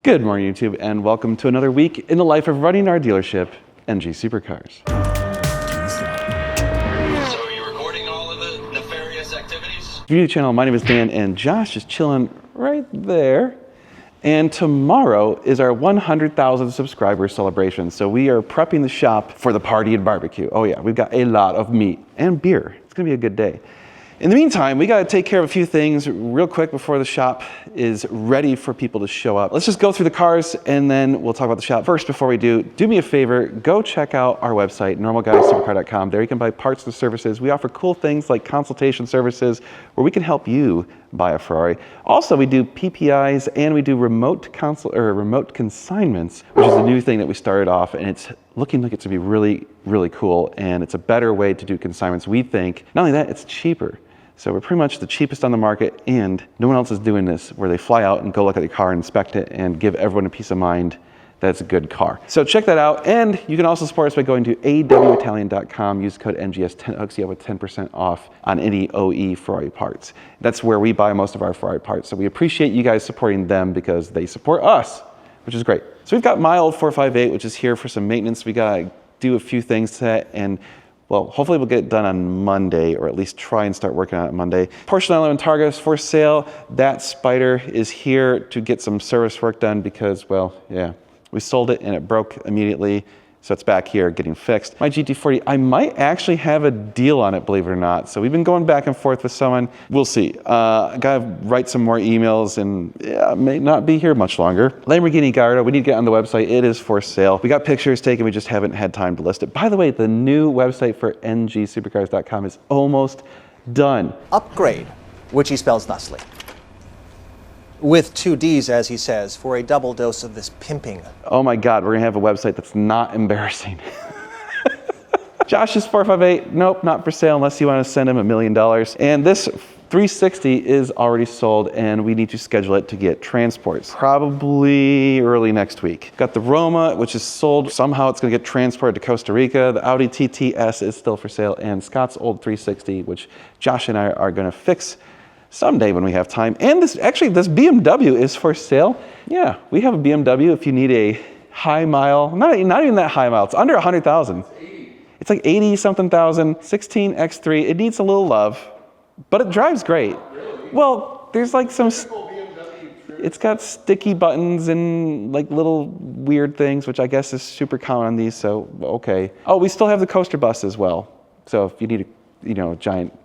Good morning, YouTube, and welcome to another week in the life of running our dealership, NG Supercars. So are you recording all of the nefarious activities? New channel, my name is Dan, and Josh is chilling right there. And tomorrow is our 100,000 subscriber celebration, so we are prepping the shop for the party and barbecue. Oh yeah, we've got a lot of meat and beer. It's gonna be a good day. In the meantime, we gotta take care of a few things real quick before the shop is ready for people to show up. Let's just go through the cars and then we'll talk about the shop. First, before we do me a favor, go check out our website, normalguysupercar.com. There you can buy parts and services. We offer cool things like consultation services where we can help you buy a Ferrari. Also, we do PPIs and we do remote consignments, which is a new thing that we started off, and it's looking like it's gonna be really, really cool, and it's a better way to do consignments, we think. Not only that, it's cheaper. So we're pretty much the cheapest on the market, and no one else is doing this, where they fly out and go look at the car, inspect it, and give everyone a peace of mind that it's a good car. So check that out, and you can also support us by going to awitalian.com. Use code NGS10 hooks you up with 10% off on any OE Ferrari parts. That's where we buy most of our Ferrari parts. So we appreciate you guys supporting them because they support us, which is great. So we've got my old 458, which is here for some maintenance. We gotta do a few things to that, and well, hopefully we'll get it done on Monday, or at least try and start working on it Monday. Porsche 911 Targa is for sale. That Spider is here to get some service work done because, well, yeah, we sold it and it broke immediately. So it's back here getting fixed. My GT40, I might actually have a deal on it, believe it or not. So we've been going back and forth with someone. We'll see. I gotta write some more emails, and yeah, may not be here much longer. Lamborghini Gallardo, we need to get on the website. It is for sale. We got pictures taken, we just haven't had time to list it. By the way, the new website for ngsupercars.com is almost done. Upgrade, which he spells thusly, with 2 Ds, as he says, for a double dose of this pimping. Oh my God, we're gonna have a website that's not embarrassing. Josh's 458, nope, not for sale unless you wanna send him $1 million. And this 360 is already sold, and we need to schedule it to get transports. Probably early next week. Got the Roma, which is sold. Somehow it's gonna get transported to Costa Rica. The Audi TTS is still for sale, and Scott's old 360, which Josh and I are gonna fix someday when we have time. And this BMW is for sale. Yeah, we have a BMW if you need a high mile, not even that high mile, it's under 100,000. It's like 80 something thousand, 16 X3. It needs a little love, but it drives great. Well, there's like some, it's got sticky buttons and like little weird things, which I guess is super common on these, so okay. Oh, we still have the coaster bus as well. So if you need a giant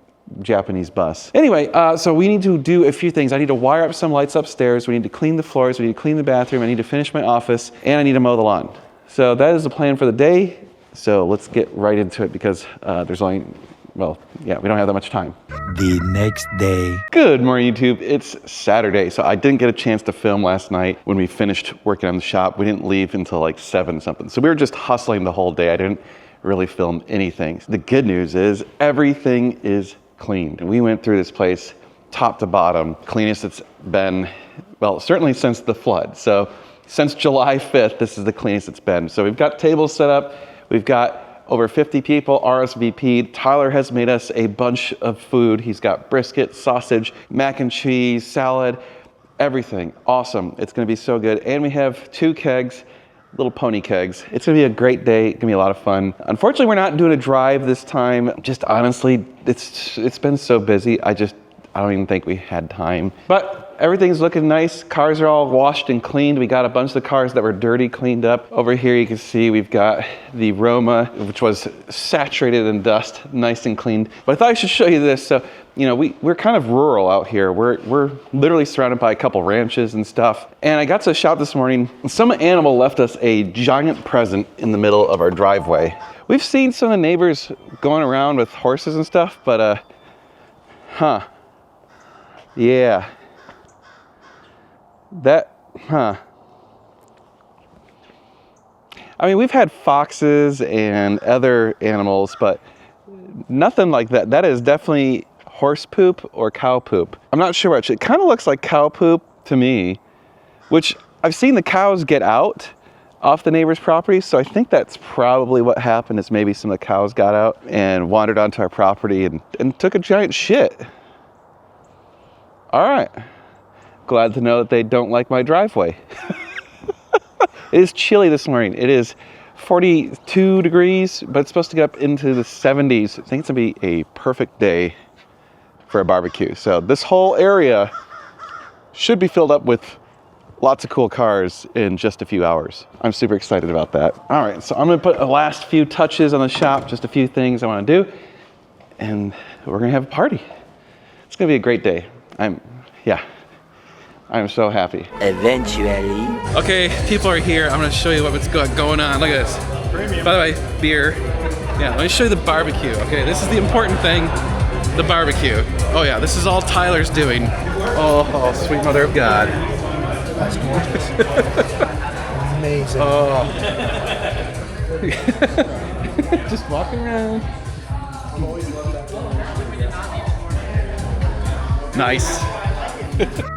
Japanese bus. Anyway, so we need to do a few things. I need to wire up some lights upstairs. We need to clean the floors. We need to clean the bathroom. I need to finish my office, and I need to mow the lawn. So that is the plan for the day. So let's get right into it because there's only, well, yeah, we don't have that much time. The next day. Good morning, YouTube. It's Saturday, so I didn't get a chance to film last night when we finished working on the shop. We didn't leave until like 7 something. So we were just hustling the whole day. I didn't really film anything. The good news is everything is cleaned. We went through this place top to bottom, cleanest it's been, well, certainly since the flood. So since July 5th, this is the cleanest it's been. So we've got tables set up. We've got over 50 people RSVP'd. Tyler has made us a bunch of food. He's got brisket, sausage, mac and cheese, salad, everything. Awesome. It's gonna be so good. And we have 2 kegs, little pony kegs. It's gonna be a great day. It's gonna be a lot of fun. Unfortunately, we're not doing a drive this time. Just honestly, it's been so busy. I don't even think we had time. But everything's looking nice. Cars are all washed and cleaned. We got a bunch of the cars that were dirty cleaned up. Over here you can see we've got the Roma, which was saturated in dust, nice and cleaned. But I thought I should show you this. So, you know, we're kind of rural out here. We're literally surrounded by a couple ranches and stuff. And I got to the shop this morning, and some animal left us a giant present in the middle of our driveway. We've seen some of the neighbors going around with horses and stuff, but yeah. I mean, we've had foxes and other animals, but nothing like that. That is definitely horse poop or cow poop. I'm not sure which. It kind of looks like cow poop to me, which I've seen the cows get out off the neighbor's property, so I think that's probably what happened, is maybe some of the cows got out and wandered onto our property and took a giant shit. All right. Glad to know that they don't like my driveway. It is chilly this morning. It is 42 degrees, but it's supposed to get up into the 70s. I think it's gonna be a perfect day for a barbecue. So this whole area should be filled up with lots of cool cars in just a few hours. I'm super excited about that. All right, so I'm gonna put the last few touches on the shop, just a few things I wanna do, and we're gonna have a party. It's gonna be a great day. I'm so happy. Eventually. Okay, people are here. I'm gonna show you what's going on. Look at this. Premium. By the way, beer. Yeah, let me show you the barbecue. Okay, this is the important thing, the barbecue. Oh yeah, this is all Tyler's doing. Oh, sweet mother of God. That's gorgeous. Amazing. Oh. Just walking around. Nice.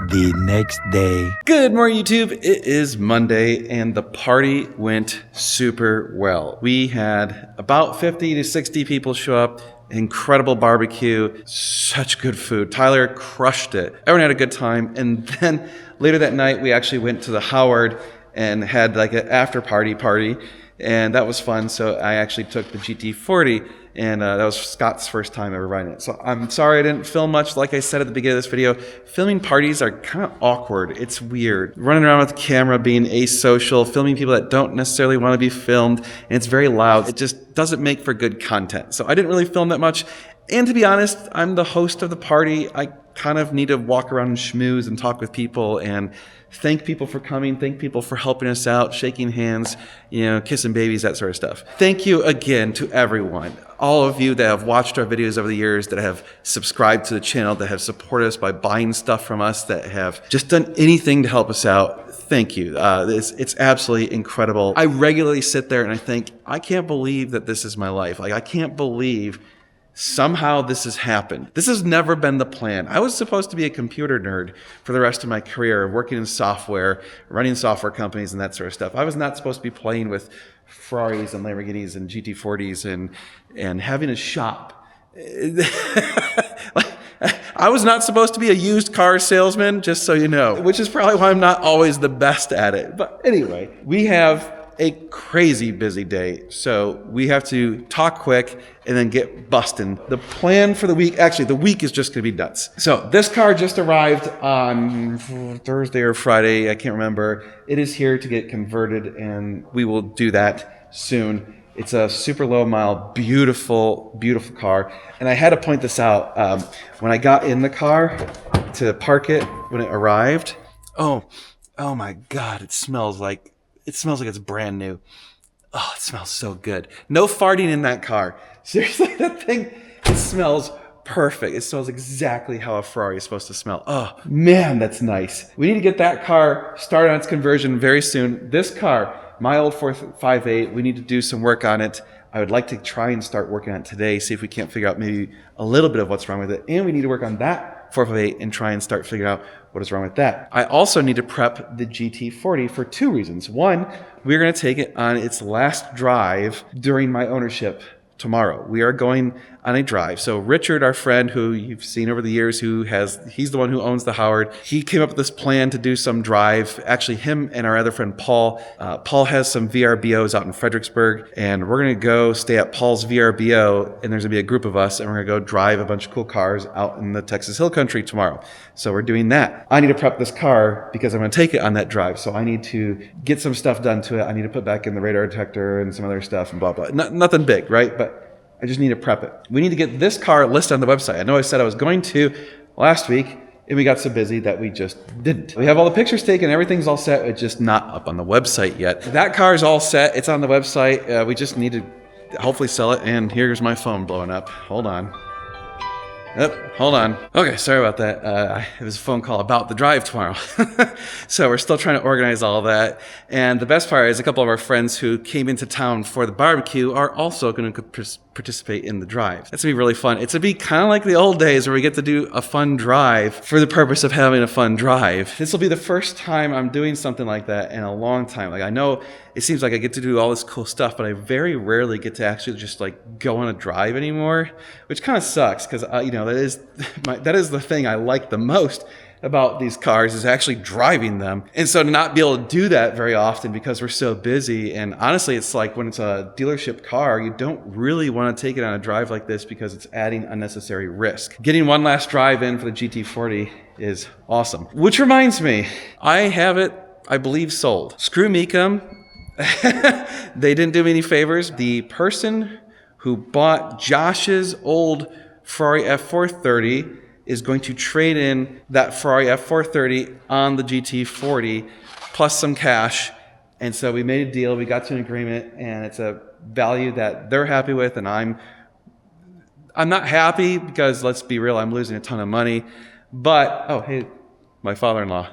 The next day. Good morning, YouTube. It is Monday, and the party went super well. We had about 50 to 60 people show up. Incredible barbecue, such good food. Tyler crushed it. Everyone had a good time. And then later that night, we actually went to the Howard and had like an after party, and that was fun. So I actually took the GT40, and that was Scott's first time ever riding it. So I'm sorry I didn't film much. Like I said at the beginning of this video, filming parties are kind of awkward. It's weird. Running around with the camera, being asocial, filming people that don't necessarily want to be filmed, and it's very loud. It just doesn't make for good content. So I didn't really film that much. And to be honest, I'm the host of the party. I kind of need to walk around and schmooze and talk with people and thank people for coming, thank people for helping us out, shaking hands, kissing babies, that sort of stuff. Thank you again to everyone. All of you that have watched our videos over the years, that have subscribed to the channel, that have supported us by buying stuff from us, that have just done anything to help us out. Thank you. It's absolutely incredible. I regularly sit there and I think, I can't believe that this is my life. Like, I can't believe somehow this has happened. This has never been the plan. I was supposed to be a computer nerd for the rest of my career, working in software, running software companies and that sort of stuff. I was not supposed to be playing with Ferraris and Lamborghinis and GT40s and having a shop. I was not supposed to be a used car salesman, just so you know, which is probably why I'm not always the best at it. But anyway, we have a crazy busy day, so we have to talk quick and then get busting. The plan for the week, actually the week is just gonna be nuts. So this car just arrived on Thursday or Friday, I can't remember. It is here to get converted, and we will do that soon. It's a super low mile, beautiful, beautiful car. And I had to point this out. When I got in the car to park it, when it arrived, oh my God, it smells like it's brand new. Oh, it smells so good. No farting in that car. Seriously, that thing, it smells perfect. It smells exactly how a Ferrari is supposed to smell. Oh, man, that's nice. We need to get that car started on its conversion very soon. This car, my old 458, we need to do some work on it. I would like to try and start working on it today, see if we can't figure out maybe a little bit of what's wrong with it. And we need to work on that 458 and try and start figuring out what is wrong with that. I also need to prep the GT40 for two reasons. One, we're going to take it on its last drive during my ownership tomorrow. We are going on a drive. So Richard, our friend who you've seen over the years, he's the one who owns the Howard. He came up with this plan to do some drive. Actually, him and our other friend Paul. Paul has some VRBOs out in Fredericksburg, and we're going to go stay at Paul's VRBO, and there's going to be a group of us, and we're going to go drive a bunch of cool cars out in the Texas Hill Country tomorrow. So we're doing that. I need to prep this car because I'm going to take it on that drive. So I need to get some stuff done to it. I need to put back in the radar detector and some other stuff and blah, blah. Nothing big, right? But I just need to prep it. We need to get this car listed on the website. I know I said I was going to last week, and we got so busy that we just didn't. We have all the pictures taken, everything's all set, it's just not up on the website yet. That car is all set, it's on the website. We just need to hopefully sell it, and here's my phone blowing up. Hold on. Yep, hold on. Okay, sorry about that. It was a phone call about the drive tomorrow. So we're still trying to organize all that. And the best part is a couple of our friends who came into town for the barbecue are also going to participate in the drive. It's going to be really fun. It's going to be kind of like the old days where we get to do a fun drive for the purpose of having a fun drive. This will be the first time I'm doing something like that in a long time. Like, I know it seems like I get to do all this cool stuff, but I very rarely get to actually just like go on a drive anymore, which kind of sucks because, that is the thing I like the most about these cars is actually driving them. And so to not be able to do that very often because we're so busy, and honestly, it's like when it's a dealership car, you don't really want to take it on a drive like this because it's adding unnecessary risk. Getting one last drive in for the GT40 is awesome. Which reminds me, I have it, I believe, sold. Screw Mecum. They didn't do me any favors. The person who bought Josh's old Ferrari F430 is going to trade in that Ferrari F430 on the GT40 plus some cash. And so we made a deal, we got to an agreement, and it's a value that they're happy with, and I'm not happy because, let's be real, I'm losing a ton of money. But, oh, hey, my father-in-law.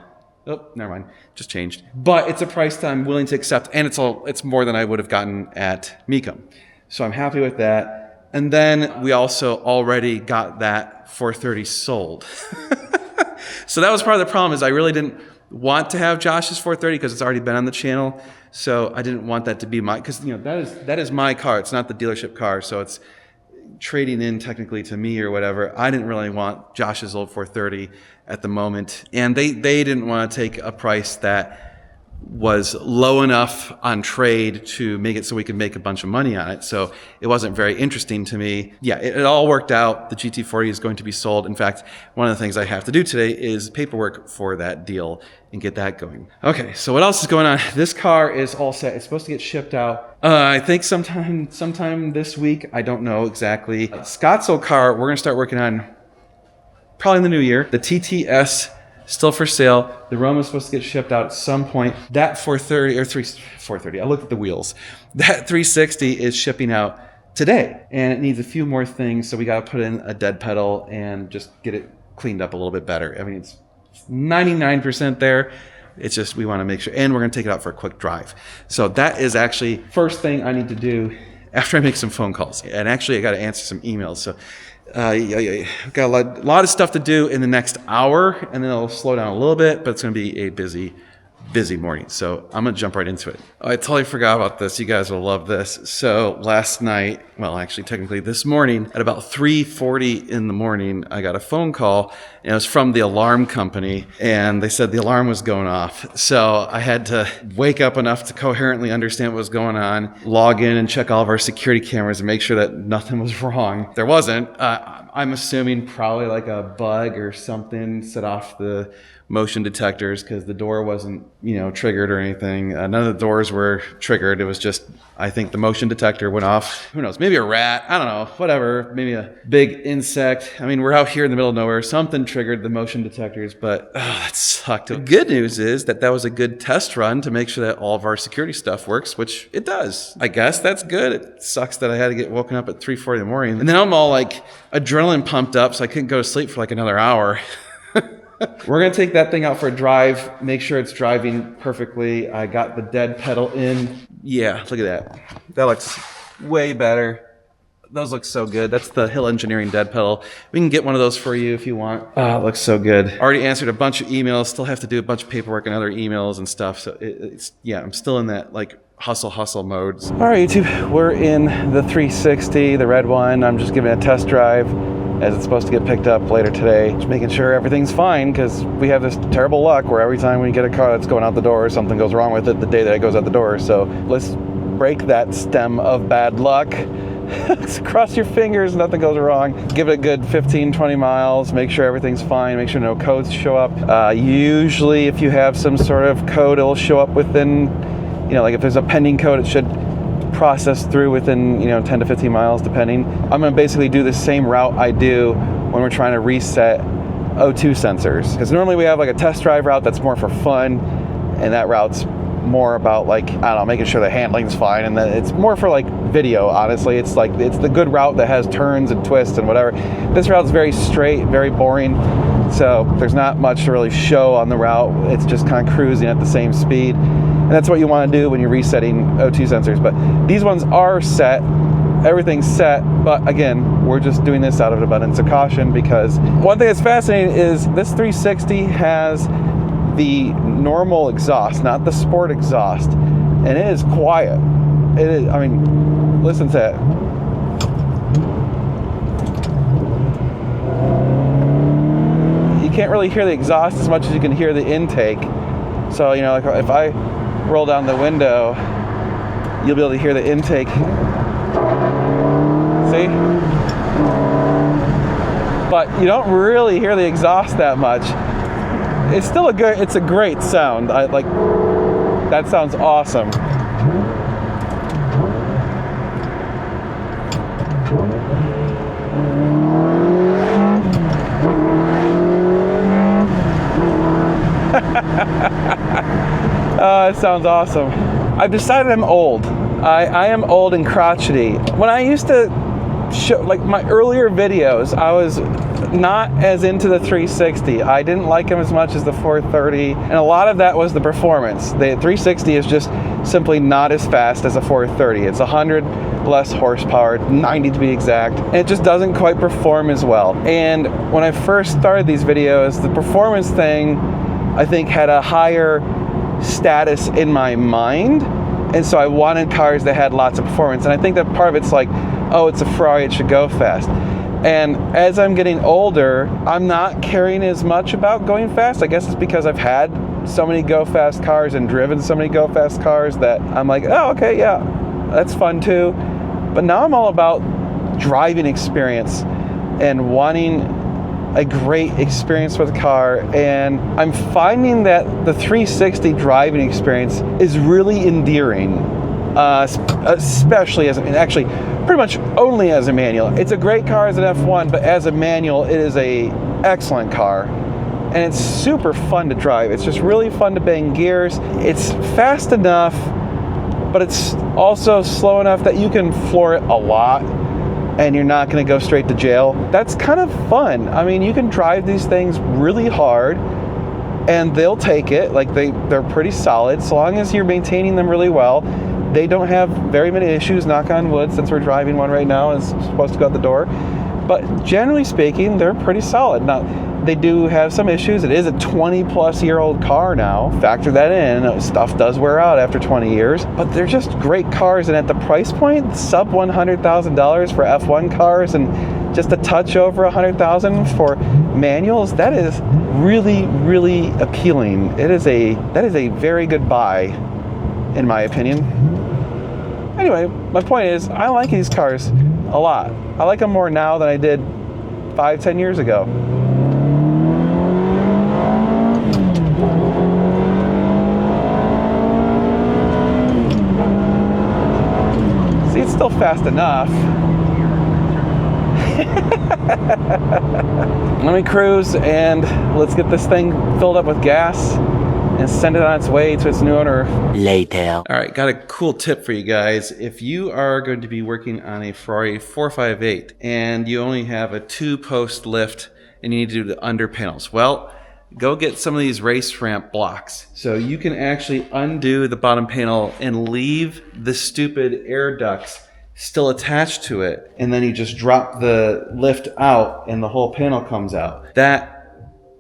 Oh, never mind, just changed. But it's a price that I'm willing to accept, and it's more than I would have gotten at Mecum. So I'm happy with that. And then we also already got that 430 sold. So that was part of the problem, is I really didn't want to have Josh's 430 because it's already been on the channel. So I didn't want that to be my, because that is my car. It's not the dealership car. So it's trading in technically to me or whatever. I didn't really want Josh's old 430 at the moment. And they didn't want to take a price that was low enough on trade to make it so we could make a bunch of money on it. So it wasn't very interesting to me. Yeah, it all worked out. The GT40 is going to be sold. In fact, one of the things I have to do today is paperwork for that deal and get that going. Okay, so what else is going on? This car is all set. It's supposed to get shipped out. I think sometime this week. I don't know exactly. Scott's old car, we're going to start working on probably in the new year. The TTS still for sale. The Roma is supposed to get shipped out at some point. That 430, I looked at the wheels. That 360 is shipping out today, and it needs a few more things. So we got to put in a dead pedal and just get it cleaned up a little bit better. I mean, it's 99% there. It's just, we want to make sure, and we're going to take it out for a quick drive. So that is actually first thing I need to do after I make some phone calls. And actually, I got to answer some emails. So got a lot of stuff to do in the next hour, and then it'll slow down a little bit, but it's going to be a busy morning. So I'm going to jump right into it. Oh, I totally forgot about this. You guys will love this. So last night, well, actually, technically this morning, at about 3:40 in the morning, I got a phone call, and it was from the alarm company, and they said the alarm was going off. So I had to wake up enough to coherently understand what was going on, log in and check all of our security cameras and make sure that nothing was wrong. There wasn't. I'm assuming probably like a bug or something set off the motion detectors, because the door wasn't, triggered or anything. None of the doors were triggered. It was just, I think the motion detector went off. Who knows? Maybe a rat. I don't know. Whatever. Maybe a big insect. I mean, we're out here in the middle of nowhere. Something triggered the motion detectors, but that sucked. The good news is that was a good test run to make sure that all of our security stuff works, which it does. I guess that's good. It sucks that I had to get woken up at 3:40 in the morning. And then I'm all like adrenaline pumped up, so I couldn't go to sleep for like another hour. We're going to take that thing out for a drive, make sure it's driving perfectly. I got the dead pedal in. Yeah, look at that. That looks way better. Those look so good. That's the Hill Engineering dead pedal. We can get one of those for you if you want. Oh, it looks so good. Already answered a bunch of emails. Still have to do a bunch of paperwork and other emails and stuff. So I'm still in that like hustle mode. All right, YouTube, we're in the 360, the red one. I'm just giving it a test drive, as it's supposed to get picked up later today. Just making sure everything's fine, because we have this terrible luck where every time we get a car that's going out the door, something goes wrong with it the day that it goes out the door. So let's break that stem of bad luck. Cross your fingers, nothing goes wrong. Give it a good 15-20 miles, make sure everything's fine, make sure no codes show up. Usually if you have some sort of code, it'll show up within, like if there's a pending code, it should process through within 10 to 15 miles depending. I'm going to basically do the same route I do when we're trying to reset O2 sensors, because normally we have like a test drive route that's more for fun, and that route's more about like, I don't know, making sure the handling's fine, and then it's more for like video. Honestly, it's the good route that has turns and twists and whatever. This route's very straight, very boring, so there's not much to really show on the route. It's just kind of cruising at the same speed. And that's what you want to do when you're resetting O2 sensors. But these ones are set, everything's set, but again, we're just doing this out of an abundance of caution, because one thing that's fascinating is this 360 has the normal exhaust, not the sport exhaust, and it is quiet. It is, I mean, listen to it. You can't really hear the exhaust as much as you can hear the intake. So, you know, like if I roll down the window, you'll be able to hear the intake. See? But you don't really hear the exhaust that much. It's still it's a great sound. That sounds awesome. It sounds awesome. I've decided I'm old. I am old and crotchety. When I used to show, like my earlier videos, I was not as into the 360. I didn't like them as much as the 430, and a lot of that was the performance. The 360 is just simply not as fast as a 430. It's 100 less horsepower, 90 to be exact, and it just doesn't quite perform as well. And when I first started these videos, the performance thing, I think, had a higher status in my mind, and so I wanted cars that had lots of performance. And I think that part of it's like, oh, it's a Ferrari, it should go fast. And as I'm getting older, I'm not caring as much about going fast. I guess it's because I've had so many go fast cars and driven so many go fast cars that I'm like, oh, okay, yeah, that's fun too. But now I'm all about driving experience and wanting a great experience with the car. And I'm finding that the 360 driving experience is really endearing, especially actually pretty much only as a manual. It's a great car as an F1, but as a manual, it is a excellent car. And it's super fun to drive. It's just really fun to bang gears. It's fast enough, but it's also slow enough that you can floor it a lot and you're not gonna go straight to jail. That's kind of fun. I mean, you can drive these things really hard and they'll take it. Like they're pretty solid, so long as you're maintaining them really well. They don't have very many issues, knock on wood, since we're driving one right now and it's supposed to go out the door. But generally speaking, they're pretty solid. Now, they do have some issues. It is a 20-plus-year-old car now. Factor that in. Stuff does wear out after 20 years. But they're just great cars. And at the price point, sub $100,000 for F1 cars and just a touch over $100,000 for manuals, that is really, really appealing. That is a very good buy, in my opinion. Anyway, my point is, I like these cars a lot. I like them more now than I did 5-10 years ago. See, it's still fast enough. Let me cruise and let's get this thing filled up with gas and send it on its way to its new owner. Later. All right, got a cool tip for you guys. If you are going to be working on a Ferrari 458 and you only have a 2-post lift and you need to do the under panels, well, go get some of these race ramp blocks. So you can actually undo the bottom panel and leave the stupid air ducts still attached to it, and then you just drop the lift out and the whole panel comes out. That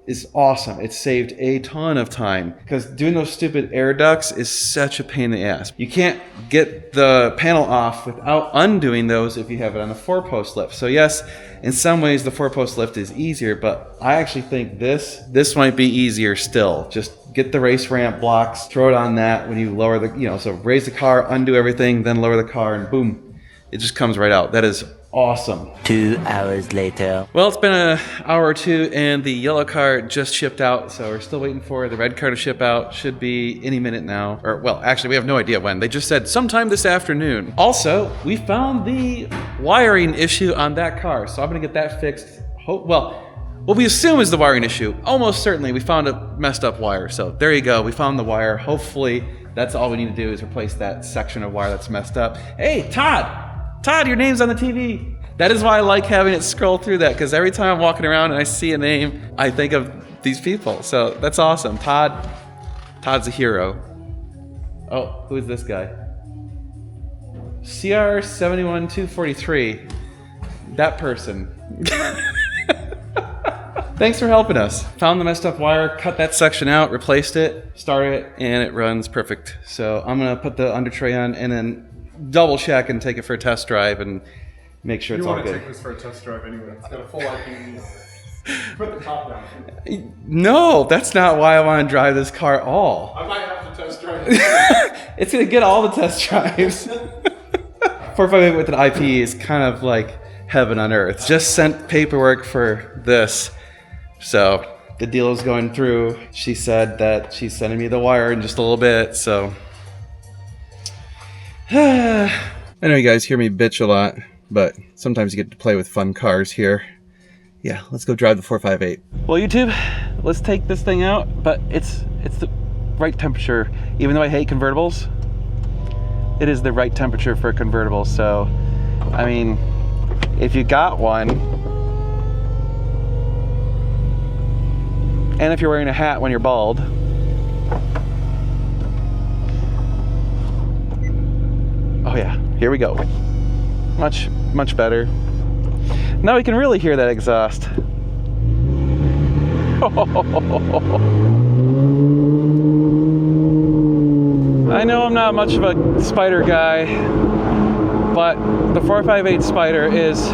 is awesome. It saved a ton of time because doing those stupid air ducts is such a pain in the ass. You can't get the panel off without undoing those if you have it on a 4-post lift. So yes, in some ways the 4-post lift is easier, but I actually think this might be easier still. Just get the race ramp blocks, throw it on that when you lower the, so raise the car, undo everything, then lower the car, and boom, it just comes right out. That is awesome. 2 hours later. Well, it's been an hour or two and the yellow car just shipped out, so we're still waiting for the red car to ship out. Should be any minute now. Or, well, actually, we have no idea when. They just said sometime this afternoon. Also, we found the wiring issue on that car, so I'm going to get that fixed. Well, what we assume is the wiring issue. Almost certainly, we found a messed up wire. So there you go. We found the wire. Hopefully, that's all we need to do is replace that section of wire that's messed up. Hey, Todd! Todd, your name's on the TV. That is why I like having it scroll through that, because every time I'm walking around and I see a name, I think of these people. So that's awesome. Todd's a hero. Oh, who is this guy? CR71243. That person. Thanks for helping us. Found the messed up wire, cut that section out, replaced it, started it, and it runs perfect. So I'm gonna put the under tray on and then double check and take it for a test drive and make sure it's all good. You want to take this for a test drive anyway. It's got a full IPE. Put the top down. No, that's not why I want to drive this car at all. I might have to test drive. It's gonna get all the test drives. 458 with an IPE is kind of like heaven on earth. Just sent paperwork for this, so the deal is going through. She said that she's sending me the wire in just a little bit, so. I know you guys hear me bitch a lot, but sometimes you get to play with fun cars here. Yeah, let's go drive the 458. Well, YouTube, let's take this thing out, but it's the right temperature. Even though I hate convertibles, it is the right temperature for a convertible. So, I mean, if you got one, and if you're wearing a hat when you're bald, oh yeah, here we go. Much, much better. Now we can really hear that exhaust. I know I'm not much of a Spider guy, but the 458 Spider is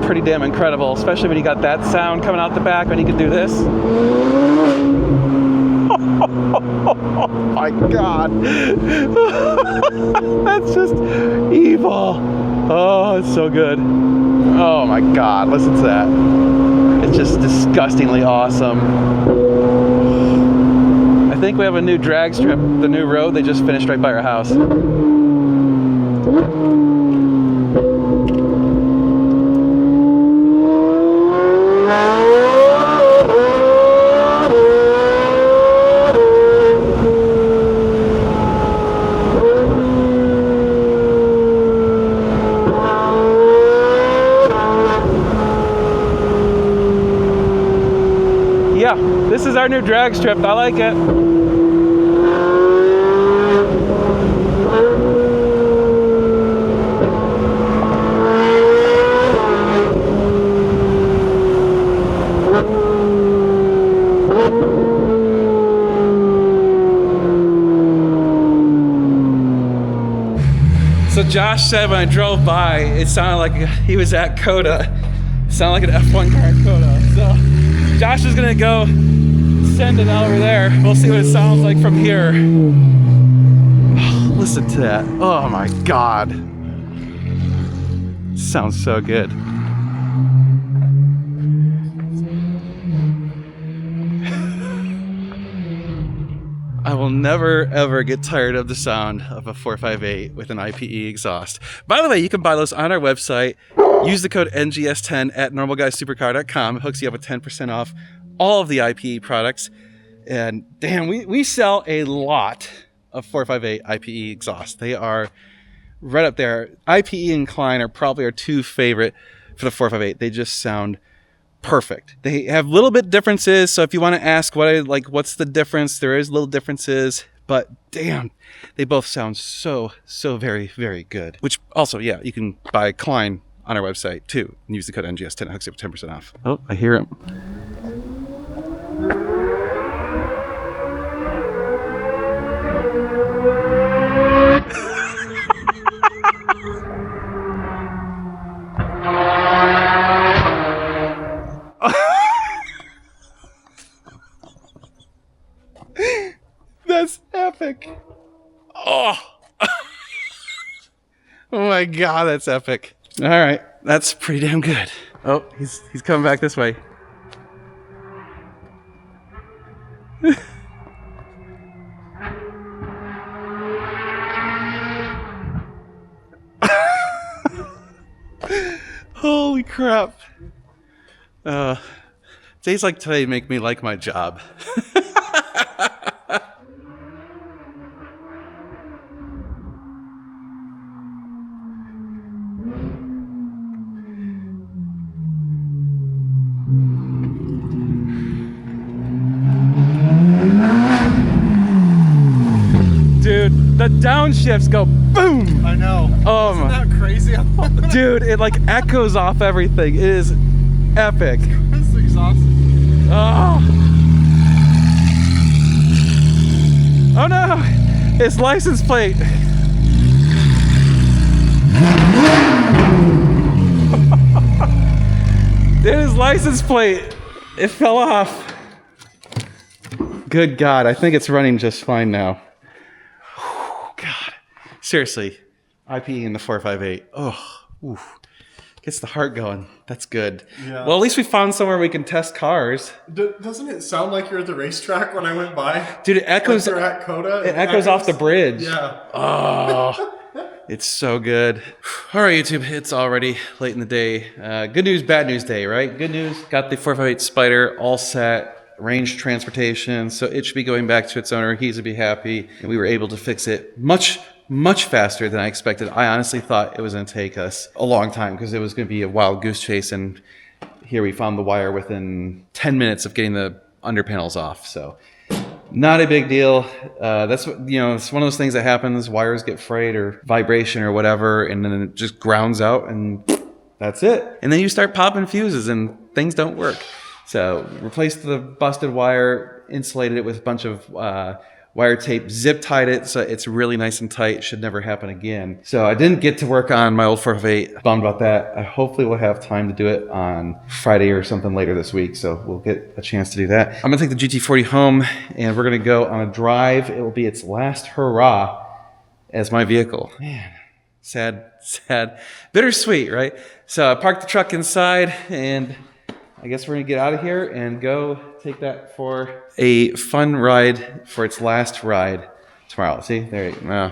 pretty damn incredible, especially when you got that sound coming out the back when you can do this. Oh my God. That's just evil. Oh, it's so good. Oh my God, listen to that. It's just disgustingly awesome. I think we have a new drag strip, the new road they just finished right by our house. Yeah, this is our new drag strip. I like it. So Josh said when I drove by, it sounded like he was at COTA. It sounded like an F1 car at COTA. So Josh is gonna go send it over there. We'll see what it sounds like from here. Oh, listen to that. Oh my God. Sounds so good. I will never ever get tired of the sound of a 458 with an IPE exhaust. By the way, you can buy those on our website. Use the code NGS10 at normalguysupercar.com. It hooks you up with 10% off all of the IPE products. And damn, we sell a lot of 458 IPE exhausts. They are right up there. IPE and Klein are probably our two favorite for the 458. They just sound perfect. They have little bit differences, so if you want to ask what's the difference, there is little differences, but damn, they both sound so very, very good. Which also, yeah, you can buy Klein on our website too and use the code NGS10. It hooks you up 10% off. Oh, I hear him. That's epic. Oh. Oh my God, that's epic. All right, that's pretty damn good. Oh, he's coming back this way. Holy crap. Days like today make me like my job. Dude, the downshifts go boom. I know. Oh Isn't my. that crazy? Dude, it like echoes off everything. It is epic. This exhaust. Oh. Oh no, it's license plate. Dude, his license plate, it fell off. Good God, I think it's running just fine now. Whew, God, seriously, IPE in the 458. Oh, oof. Gets the heart going. That's good. Yeah. Well, at least we found somewhere we can test cars. Doesn't it sound like you're at the racetrack when I went by? Dude, it echoes. Like you're at Coda? It echoes off the bridge. Yeah. Oh, it's so good. All right, YouTube, it's already late in the day. Good news, bad news day, right? Good news, got the 458 Spider all set, range transportation, so it should be going back to its owner. He's to be happy. And we were able to fix it much faster than I expected. I honestly thought it was going to take us a long time because it was going to be a wild goose chase, and here we found the wire within 10 minutes of getting the under panels off. So not a big deal. That's what, it's one of those things that happens. Wires get frayed or vibration or whatever, and then it just grounds out, and that's it. And then you start popping fuses and things don't work. So replaced the busted wire, insulated it with a bunch of wire tape, zip tied it so it's really nice and tight. Should never happen again. So I didn't get to work on my old 458. Bummed about that. I hopefully will have time to do it on Friday or something later this week. So we'll get a chance to do that. I'm gonna take the GT40 home and we're gonna go on a drive. It will be its last hurrah as my vehicle. Man, sad, bittersweet, right? So I parked the truck inside and I guess we're gonna get out of here and go take that for a fun ride for its last ride tomorrow. See, there you go.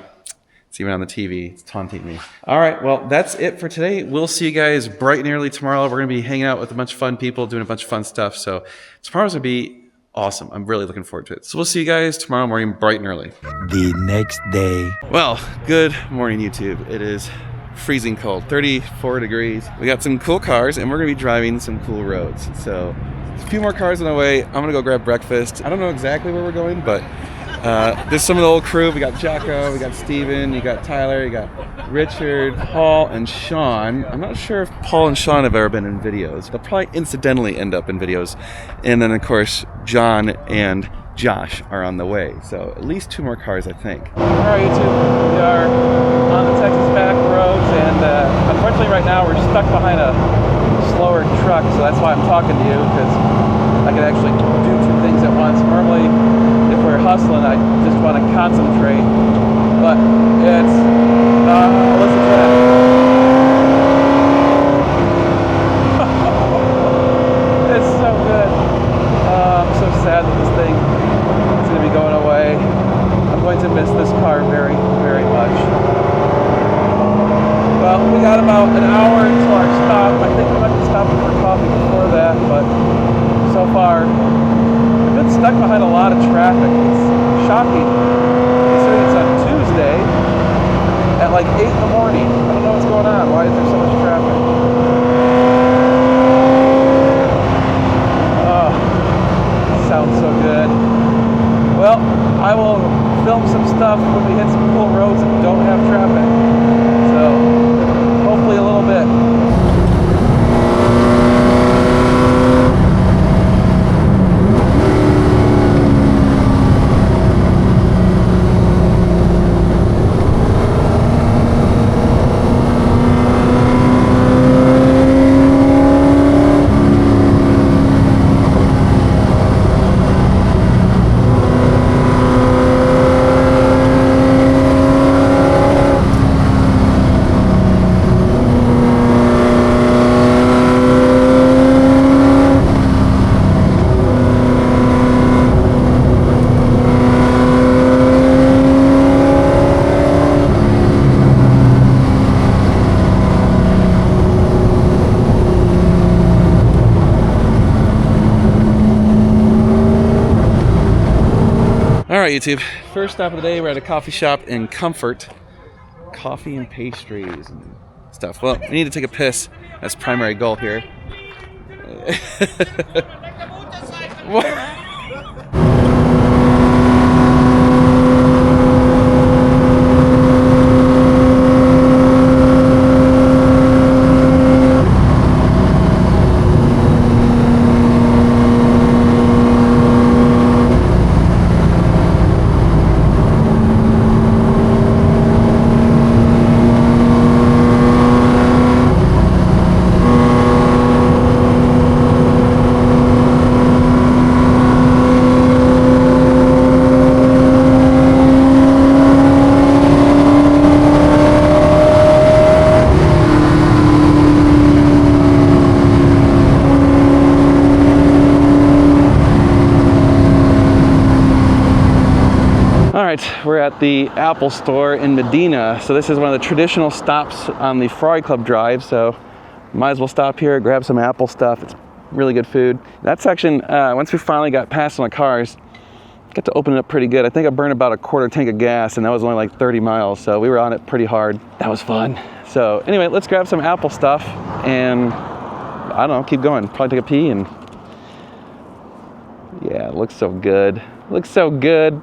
It's even on the TV. It's taunting me. All right, well, that's it for today. We'll see you guys bright and early tomorrow. We're gonna be hanging out with a bunch of fun people, doing a bunch of fun stuff. So tomorrow's gonna be awesome. I'm really looking forward to it. So we'll see you guys tomorrow morning, bright and early. The next day. Well, good morning, YouTube. It is freezing cold, 34 degrees. We got some cool cars and we're gonna be driving some cool roads. So a few more cars on the way. I'm gonna go grab breakfast. I don't know exactly where we're going, but there's some of the old crew. We got Jocko, we got Steven, you got Tyler, you got Richard, Paul, and Sean. I'm not sure if Paul and Sean have ever been in videos. They'll probably incidentally end up in videos. And then of course, John and Josh are on the way. So at least 2 more cars, I think. All right, YouTube, we are on the Texas back roads, and unfortunately right now we're stuck behind a slower truck, so that's why I'm talking to you, because I can actually do 2 things at once. Normally, if we're hustling, I just want to concentrate, but it's, listen to that. It's so good. I'm so sad that this thing is going to be going away. I'm going to miss this car very, very much. Well, we got about an hour until our stop. I think we might be stopping for coffee before that, but so far, we've been stuck behind a lot of traffic. It's shocking, considering it's on Tuesday at like 8 in the morning. I don't know what's going on. Why is there so much traffic? Oh, sounds so good. Well, I will film some stuff when we hit some cool roads that don't have traffic. So, hopefully a little bit. All right, YouTube. First stop of the day, we're at a coffee shop in Comfort. Coffee and pastries and stuff. Well, we need to take a piss. That's primary goal here. What? the Apple store in Medina. So this is one of the traditional stops on the Ferrari Club drive. So might as well stop here, grab some Apple stuff. It's really good food. That section, once we finally got past some of the cars, got to open it up pretty good. I think I burned about a quarter tank of gas, and that was only like 30 miles. So we were on it pretty hard. That was fun. So anyway, let's grab some Apple stuff and I don't know, keep going. Probably take a pee and yeah, it looks so good. Looks so good.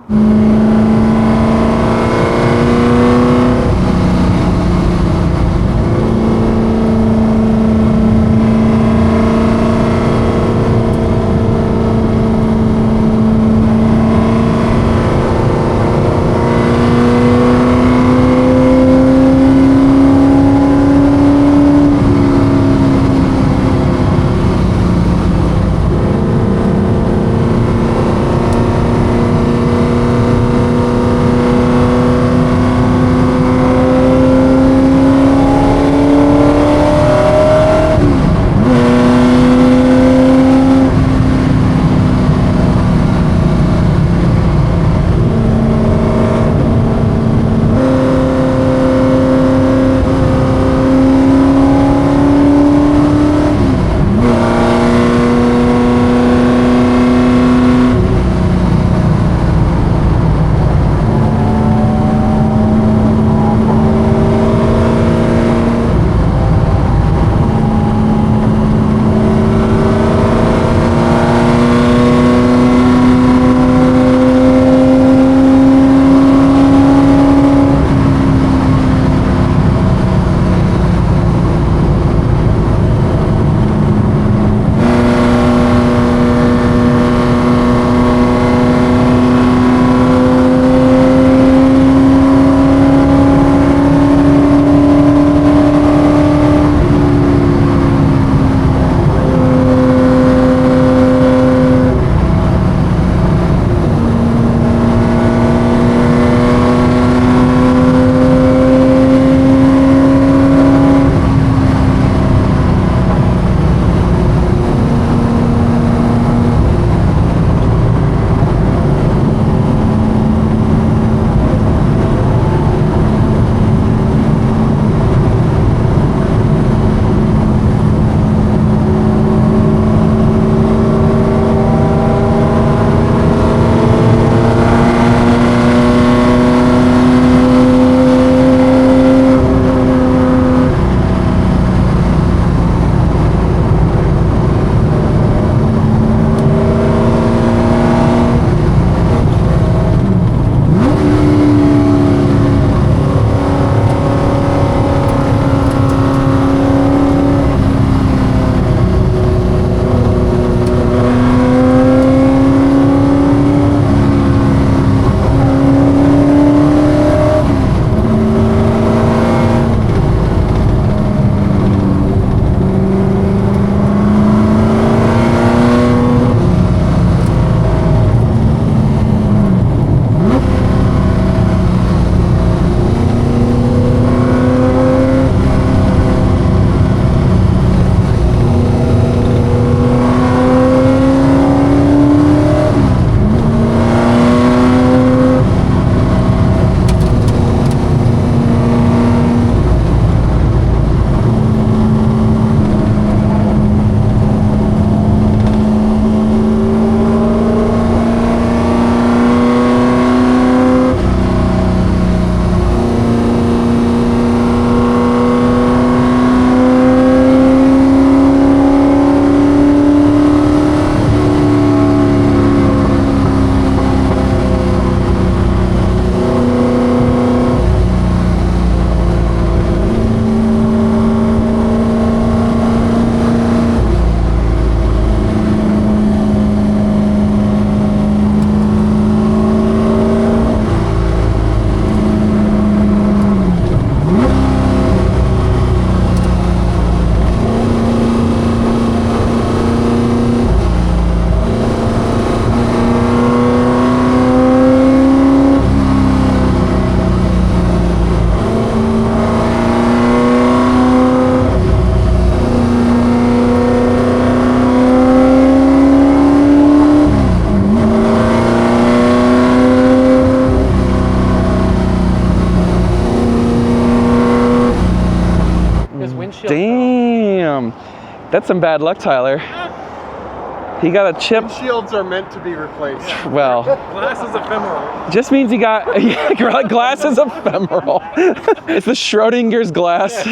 That's some bad luck, Tyler. He got a chip. Shields are meant to be replaced. Well, Glass is ephemeral. just means he got glass is ephemeral. It's the Schrodinger's glass.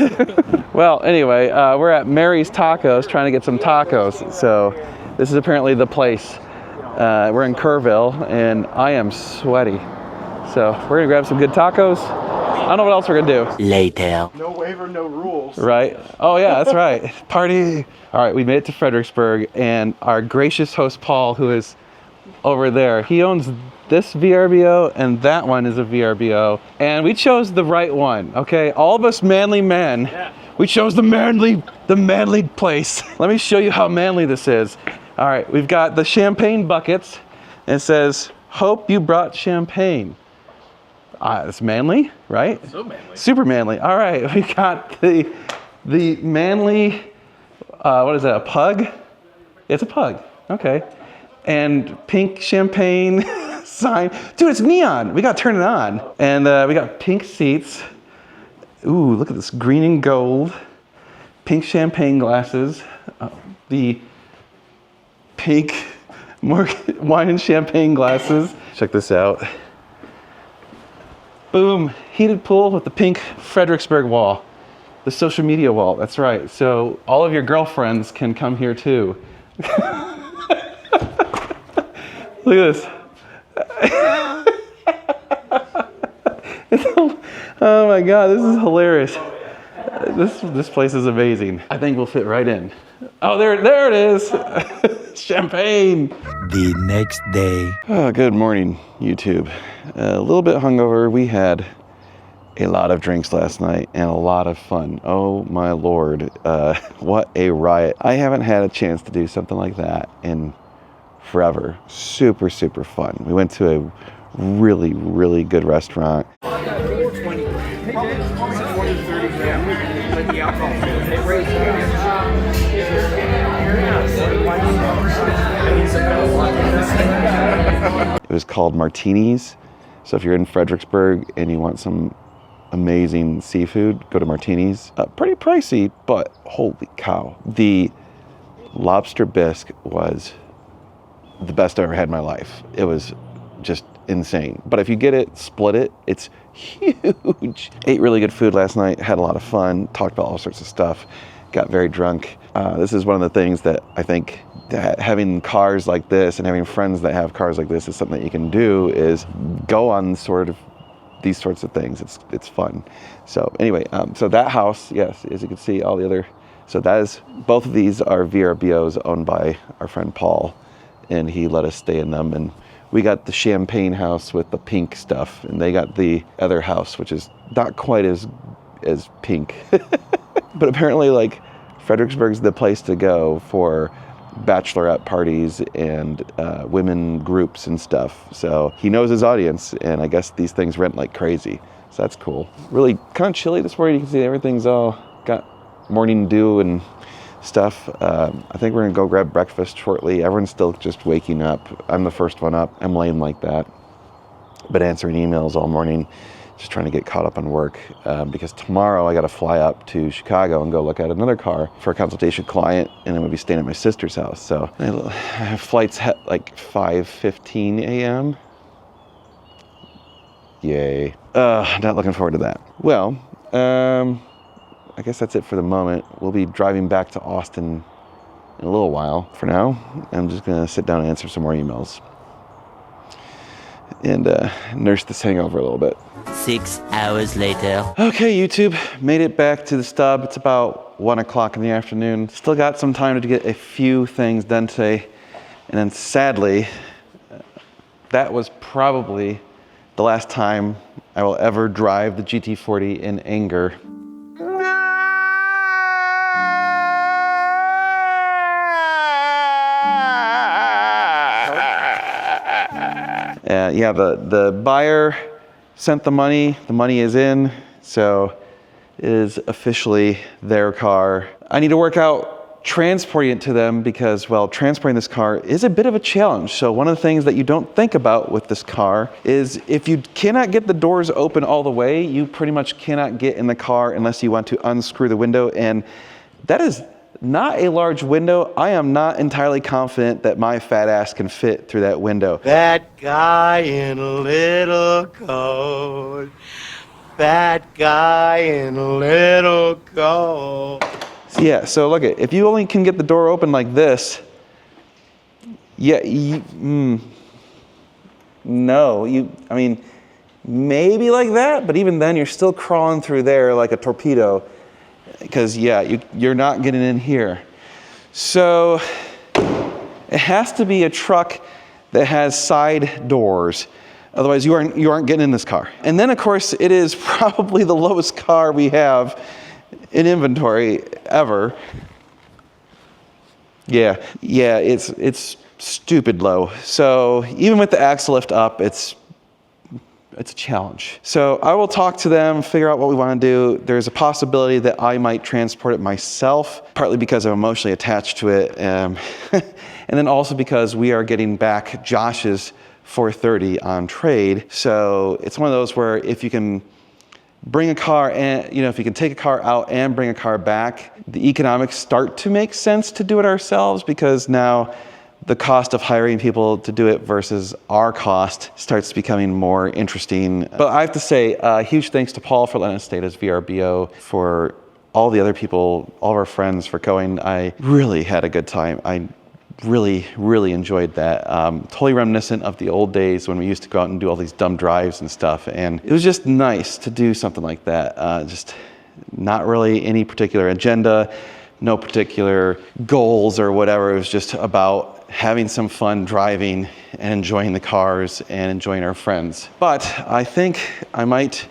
Well, anyway, we're at Mary's Tacos trying to get some tacos. So this is apparently the place. We're in Kerrville, and I am sweaty. So we're gonna grab some good tacos. I don't know what else we're gonna do. Later. No waiver, no rules. Right? Oh yeah, that's right. Party. All right, we made it to Fredericksburg, and our gracious host Paul, who is over there, he owns this VRBO, and that one is a VRBO, and we chose the right one. Okay, all of us manly men, we chose the manly place. Let me show you how manly this is. All right, we've got the champagne buckets, and it says, "Hope you brought champagne." It's manly, right? So manly. Super manly. All right, we got the manly, what is that, a pug? It's a pug, okay. And pink champagne sign. Dude, it's neon. We gotta turn it on. And we got pink seats. Ooh, look at this, green and gold. Pink champagne glasses. The pink more wine and champagne glasses. Check this out. Boom, heated pool with the pink Fredericksburg wall. The social media wall, that's right. So all of your girlfriends can come here too. Look at this. Oh my God, this is hilarious. This place is amazing. I think we'll fit right in. Oh, there it is. Champagne. The next day. Oh, good morning, YouTube. A little bit hungover. We had a lot of drinks last night and a lot of fun. Oh my Lord, what a riot. I haven't had a chance to do something like that in forever. Super, super fun. We went to a really, really good restaurant. It was called Martini's. So if you're in Fredericksburg and you want some amazing seafood, go to Martini's. Pretty pricey, but holy cow. The lobster bisque was the best I've ever had in my life. It was just insane. But if you get it, split it, it's huge. Ate really good food last night, had a lot of fun, talked about all sorts of stuff, got very drunk. This is one of the things that I think that having cars like this and having friends that have cars like this is something that you can do, is go on these sorts of things. It's fun. So anyway, so that house, yes, as you can see, all the other, so that is, both of these are VRBOs owned by our friend Paul, and he let us stay in them. And we got the champagne house with the pink stuff, and they got the other house, which is not quite as pink. But apparently, like, Fredericksburg's the place to go for bachelorette parties and women groups and stuff. So he knows his audience, and I guess these things rent like crazy. So that's cool. Really kind of chilly this morning. You can see everything's all got morning dew and stuff. I think we're gonna go grab breakfast shortly. Everyone's still just waking up. I'm the first one up. I'm lame like that. Been answering emails all morning, just trying to get caught up on work, because tomorrow I got to fly up to Chicago and go look at another car for a consultation client, and I'm gonna be staying at my sister's house. So I have flights at like 5:15 a.m. Yay. Not looking forward to that. Well, I guess that's it for the moment. We'll be driving back to Austin in a little while. For now, I'm just gonna sit down and answer some more emails and nurse this hangover a little bit. 6 hours later. Okay, YouTube, made it back to the stub. It's about 1 o'clock in the afternoon. Still got some time to get a few things done today. And then sadly, that was probably the last time I will ever drive the GT40 in anger. Yeah, the buyer sent the money is in, so it is officially their car. I need to work out transporting it to them because, well, transporting this car is a bit of a challenge. So one of the things that you don't think about with this car is if you cannot get the doors open all the way, you pretty much cannot get in the car unless you want to unscrew the window, and that is not a large window. I am not entirely confident that my fat ass can fit through that window. That guy in a little coat. That guy in a little coat. Yeah, so look, if you only can get the door open like this, yeah, I mean, maybe like that, but even then you're still crawling through there like a torpedo because, yeah, you're not getting in here. So it has to be a truck that has side doors. Otherwise, you aren't getting in this car. And then, of course, it is probably the lowest car we have in inventory ever. Yeah, it's stupid low. So even with the axle lift up, it's a challenge. So I will talk to them, figure out what we want to do. There's a possibility that I might transport it myself, partly because I'm emotionally attached to it, and then also because we are getting back Josh's 430 on trade. So it's one of those where if you can bring a car and, if you can take a car out and bring a car back, the economics start to make sense to do it ourselves, because now the cost of hiring people to do it versus our cost starts becoming more interesting. But I have to say, huge thanks to Paul for letting us stay at his VRBO, for all the other people, all of our friends for going. I really had a good time. I really enjoyed that. Totally reminiscent of the old days when we used to go out and do all these dumb drives and stuff. And it was just nice to do something like that. Just not really any particular agenda, no particular goals or whatever. It was just about having some fun driving and enjoying the cars and enjoying our friends. But I think I might